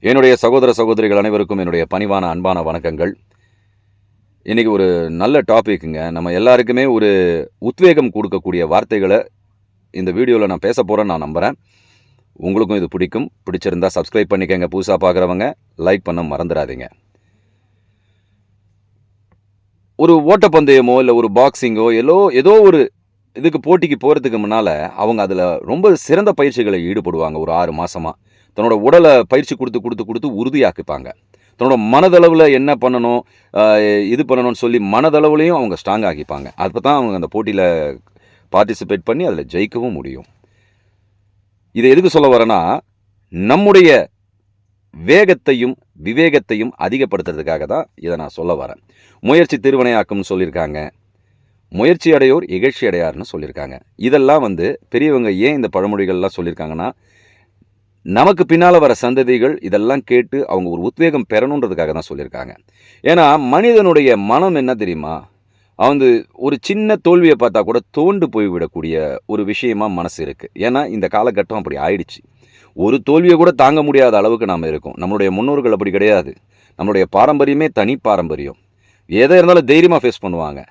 என்னுடைய சகோதர சகோதரிகள் அனைவருக்கும் என்னுடைய பணிவான அன்பான வணக்கங்கள். இன்னைக்கு ஒரு நல்ல டாபிக்குங்க. நம்ம எல்லாருக்குமே ஒரு உத்வேகம் குடுக்கக்கூடிய வார்த்தைகள இந்த வீடியோல நான் பேசப் போறேன்னு நான் நம்புறேன். உங்களுக்கும் இது பிடிக்கும். பிடிச்சிருந்தா சப்ஸ்கிரைப் பண்ணிக்கங்க. புதுசா பார்க்குறவங்க லைக் பண்ண மறந்துறாதீங்க. ஒரு ஓட்டப்பந்தயமோ, இல்ல ஒரு பாக்ஸிங்கோ ஏதோ ஒரு இதுக்கு போட்டிக்கு போறதுக்கு முன்னால, அவங்க அதுல ரொம்ப சிறந்த பயிற்சிகள ஈடுபடுவாங்க ஒரு 6 மாசமா. தன்னோட உடல பயிற்சி குடுத்து உறுதியாக்கிப்பாங்க. தன்னோட மனதளவுல என்ன பண்ணணும், அ இது பண்ணணும்னு சொல்லி மனதளவுலயும் அவங்க ஸ்ட்ராங் ஆக்கிப்பாங்க. அப்பதான் அவங்க அந்த போட்டியில பார்ட்டிசிபேட் பண்ணி அதுல ஜெயிக்கவும் முடியும். இத எதுக்கு சொல்ல வரேன்னா, நம்முடைய வேகத்தையும், விவேகத்தையும் அதிகப்படுத்துறதுக்காக தான் இத நான் சொல்ல வரேன். முயற்சி திருவினையாக்கும்னு சொல்லியிருக்காங்க. முயற்சி அடையோர் இகழ்ச்சி அடையார்ன்னு சொல்லியிருக்காங்க. இதெல்லாம் பெரியவங்க ஏன் இந்த பழமொழிகள்லாம் சொல்லியிருக்காங்கன்னா, நமக்கு பின்னால வர சந்ததிகள் இதெல்லாம் கேட்டு அவங்க ஒரு உத்வேகம் பெறணுன்றதுக்காக தான் சொல்லியிருக்காங்க. ஏன்னா, மனிதனுடைய மனம் என்ன தெரியுமா? ஒரு சின்ன தோல்விய பார்த்தா கூட துவண்டு போய்விடக்கூடிய ஒரு விஷயமா மனசு இருக்கு. ஏன்னா, இந்த காலகட்டம் அப்படி ஆயிடுச்சு. ஒரு தோல்விய கூட தாங்க முடியாத அளவுக்கு நாம இருக்கோம். நம்மளுடைய முன்னோர்கள் அப்படி கிடையாது. நம்மளுடைய பாரம்பரியமே தனி பாரம்பரியம். எத இருந்தாலும் தைரியமா ஃபேஸ் பண்ணுவாங்க.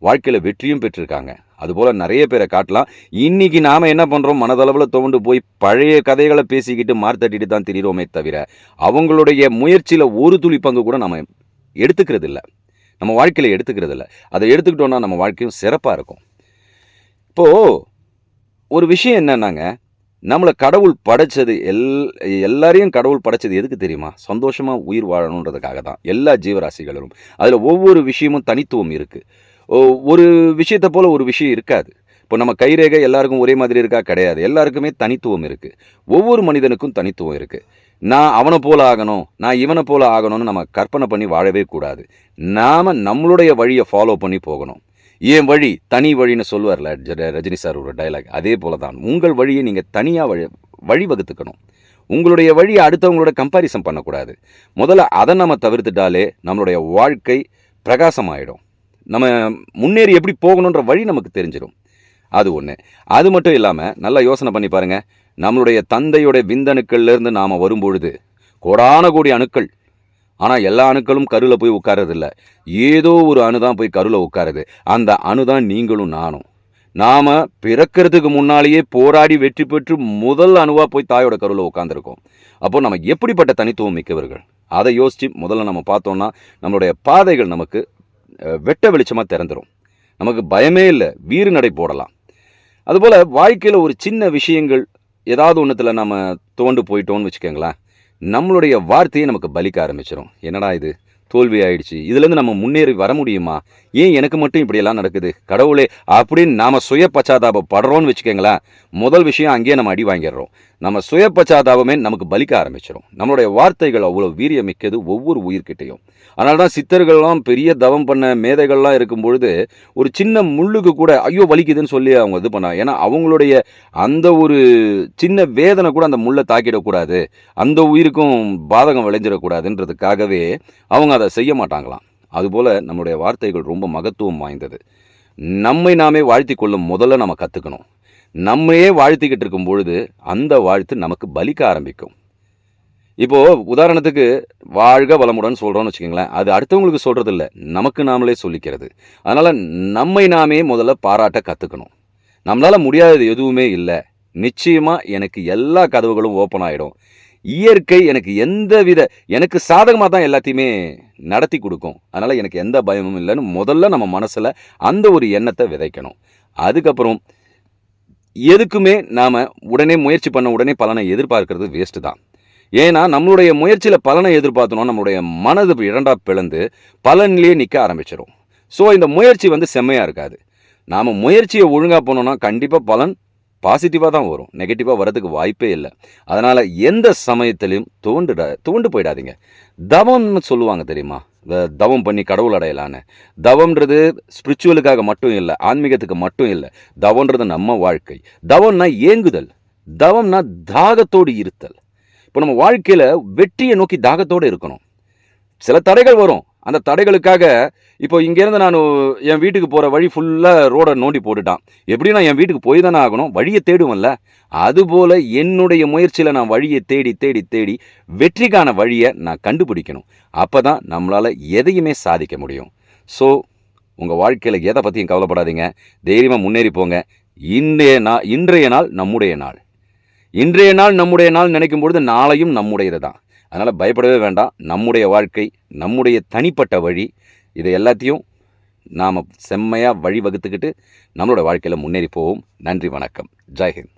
வாழ்க்கையில வெற்றியும் பெற்றிருக்காங்க. அதுபோல நெறைய பேர காட்டலாம். இன்னைக்கு நாம என்ன பண்றோம், மனதளவுல துவண்டு போய் பழைய கதைகள பேசிக்கிட்டு மார்த்தட்டிட்டு தான் திரியிறோமே தவிர, அவங்களுடைய முயற்சியில ஒரு துளி பங்கு கூட நாம எடுத்துக்கிறது இல்ல. நம்ம வாழ்க்கையில எடுத்துக்கிறது இல்ல. அத எடுத்துக்கிட்டோம்னா நம்ம வாழ்க்கையும் சிறப்பா இருக்கும். இப்போ ஒரு விஷயம் என்னன்னாங்க, நம்மள கடவுள் படைச்சது எல்லாரையும் கடவுள் படைச்சது எதுக்கு தெரியுமா? சந்தோஷமா உயிர் வாழணுன்றதுக்காக தான். எல்லா ஜீவராசிகளிலும். அதுல ஒவ்வொரு விஷயமும் தனித்துவம் இருக்கு. ஒ ஒரு விஷயத்த போல ஒரு விஷயம் இருக்காது. இப்போ நம்ம கைரேகை எல்லாருக்கும் ஒரே மாதிரி இருக்கா? கிடையாது. எல்லாருக்குமே தனித்துவம் இருக்கு. ஒவ்வொரு மனிதனுக்கும் தனித்துவம் இருக்கு. நான் அவன போல ஆகணும், நான் இவன போல ஆகணும்னு நம்ம கற்பனை பண்ணி வாழவே கூடாது. நாம நம்மளுடைய வழிய ஃபாலோ பண்ணி போகணும். என் வழி தனி வழின்னு சொல்லுவார்ல ரஜினி சார் ஒரு டயலாக். அதே போல தான். உங்கள் வழிய நீங்க தனியா வழிவகுத்துக்கணும். உங்களுடைய வழிய அடுத்தவங்களோட கம்பேரிசன் பண்ணக்கூடாது. முதல்ல அத நம்ம தவிர்த்துட்டாலே நம்மளுடைய வாழ்க்கை பிரகாசமாயிடும். நம்ம முன்னேறி எப்படி போகணுன்ற வழி நமக்கு தெரிஞ்சிடும். அது ஒண்ணு. அது மட்டும் இல்லாம நல்லா யோசனை பண்ணி பாருங்க. நம்மளுடைய தந்தையோட விந்தணுக்கள்லேருந்து நாம வரும்பொழுது, கோடான கோடி அணுக்கள். ஆனா எல்லா அணுக்களும் கருல போய் உட்கார்றதில்ல. ஏதோ ஒரு அணு தான் போய் கருல உட்காருது. அந்த அணு தான் நீங்களும் நானும். நாம பிறக்கிறதுக்கு முன்னாலேயே போராடி வெற்றி பெற்று முதல் அணுவா போய் தாயோட கருல உட்கார்ந்திருக்கோம். அப்போ நம்ம எப்படிப்பட்ட தனித்துவம் மிக்கவர்கள்? அத யோசிச்சு முதல்ல நம்ம பார்த்தோம்னா, நம்மளுடைய பாதைகள் நமக்கு வெட்ட வெளிச்சமா திறந்துரும். நமக்கு பயமே இல்ல. வீறு நடை போடலாம். அதுபோல வாழ்க்கையில ஒரு சின்ன விஷயங்கள் ஏதாவது ஒண்ணுத்துல நம்ம துவண்டு போயிட்டோம்னு வச்சுக்கோங்களேன், நம்மளுடைய வார்த்தையே நமக்கு பலிக்க ஆரம்பிச்சிரும். என்னடா இது? தோல்வி ஆயிடுச்சு. இதுலேருந்து நம்ம முன்னேறி வர முடியுமா? ஏன் எனக்கு மட்டும் இப்படியெல்லாம் நடக்குது? கடவுளே! அப்படின்னு நாம சுய பச்சாதாபப்படுறோம்னு வச்சுக்கோங்களேன், முதல் விஷயம் அங்கேயே நம்ம அடி வாங்கிடுறோம். நம்ம சுய பச்சாதாபமே நமக்கு பலிக்க ஆரம்பிச்சிரும். நம்மளுடைய வார்த்தைகள் அவ்வளோ வீரியமிக்கது ஒவ்வொரு உயிர்கிட்டையும். அதனால தான் சித்தர்கள்லாம் பெரிய தவம் பண்ண மேதைகள்லாம் இருக்கும்பொழுது, ஒரு சின்ன முள்ளுக்கு கூட ஐயோ! வலிக்குதுன்னு சொல்லி அவங்க இது பண்ணாங்க. ஏன்னா அவங்களுடைய அந்த ஒரு சின்ன வேதனை கூட அந்த முள்ள தாக்கிடக்கூடாது. அந்த உயிருக்கும் பாதகம் விளைஞ்சிடக்கூடாதுன்றதுக்காகவே அவங்க அத செய்ய மாட்டாங்களாம். அதுபோல நம்முடைய வார்த்தைகள் ரொம்ப மகத்துவம் வாய்ந்தது. நம்மை நாமே வாழ்த்திக் கொள்ளும் முதல்ல நம்ம கத்துக்கணும். நம்மையே வாழ்த்திக்கிட்டு இருக்கும் பொழுது, அந்த வாழ்த்து நமக்கு பலிக்க ஆரம்பிக்கும். இப்போ உதாரணத்துக்கு வாழ்க வளமுடன் சொல்றோம்னு வச்சுக்கங்களேன். அது அடுத்தவங்களுக்கு சொல்றது இல்ல. நமக்கு நாமளே சொல்லிக்கிறது. அதனால நம்மை நாமே முதல்ல பாராட்ட கத்துக்கணும். நம்மளால முடியாதது எதுவுமே இல்ல. நிச்சயமா எனக்கு எல்லா கதவுகளும் ஓப்பன் ஆயிடும். இயற்கை எனக்கு சாதகமா தான் எல்லாத்தையுமே நடத்தி குடுக்கும். அதனால எனக்கு எந்த பயமும் இல்லன்னு முதல்ல நம்ம மனசுல அந்த ஒரு எண்ணத்த விதைக்கணும். அதுக்கப்புறம் எதுக்குமே நாம உடனே முயற்சி பண்ண உடனே பலனை எதிர்பார்க்கிறது வேஸ்ட் தான். ஏன்னா, நம்மளுடைய முயற்சியில பலனை எதிர்பார்த்தோம்னா, நம்மளுடைய மனது இரண்டா பிளந்து பலனிலேயே நிக்க ஆரம்பிச்சிரும். ஸோ, இந்த முயற்சி செம்மையா இருக்காது. நாம முயற்சிய ஒழுங்கா பண்ணோம்னா, கண்டிப்பா பலன் பாசிட்டிவா தான் வரும். நெகட்டிவா வரதுக்கு வாய்ப்பே இல்ல. அதனால எந்த சமயத்திலயும் துவண்டு போயிடாதீங்க. தவம்னு சொல்லுவாங்க தெரியுமா? தவம் பண்ணி கடவுள் அடையலான்னு. தவம்ன்றது ஸ்பிரிச்சுவலுக்காக மட்டும் இல்ல. ஆன்மீகத்துக்கு மட்டும் இல்ல. தவம்ன்றது நம்ம வாழ்க்கை. தவம்னா ஏங்குதல். தவம்னா தாகத்தோடு இருத்தல். இப்போ நம்ம வாழ்க்கையில வெற்றியை நோக்கி தாகத்தோடு இருக்கணும். சில தடைகள் வரும். அந்த தடைகளுக்காக இப்போ இங்கேருந்து நான் என் வீட்டுக்கு போகிற வழி ஃபுல்லாக ரோடை நோண்டி போட்டுட்டான். எப்படியும் நான் என் வீட்டுக்கு போய் தானே ஆகணும். வழியை தேடுவேன்ல. அதுபோல் என்னுடைய முயற்சியில் நான் வழியை தேடி தேடி தேடி வெற்றிக்கான வழியை நான் கண்டுபிடிக்கணும். அப்போ தான் நம்மளால் எதையுமே சாதிக்க முடியும். ஸோ உங்கள் வாழ்க்கையில் எதை பற்றியும் கவலைப்படாதீங்க. தைரியமாக முன்னேறி போங்க. இன்றைய நாள் நம்முடைய நாள். இன்றைய நாள் நம்முடைய நாள் நினைக்கும் பொழுது நாளையும் நம்முடையது தான். அதனால் பயப்படவே வேண்டாம். நம்முடைய வாழ்க்கை, நம்முடைய தனிப்பட்ட வழி, இதை எல்லாத்தையும் நாம் செம்மையாக வழி வகுத்துக்கிட்டு நம்மளோட வாழ்க்கையில் முன்னேறி போவோம். நன்றி, வணக்கம். ஜெய் ஹிந்த்.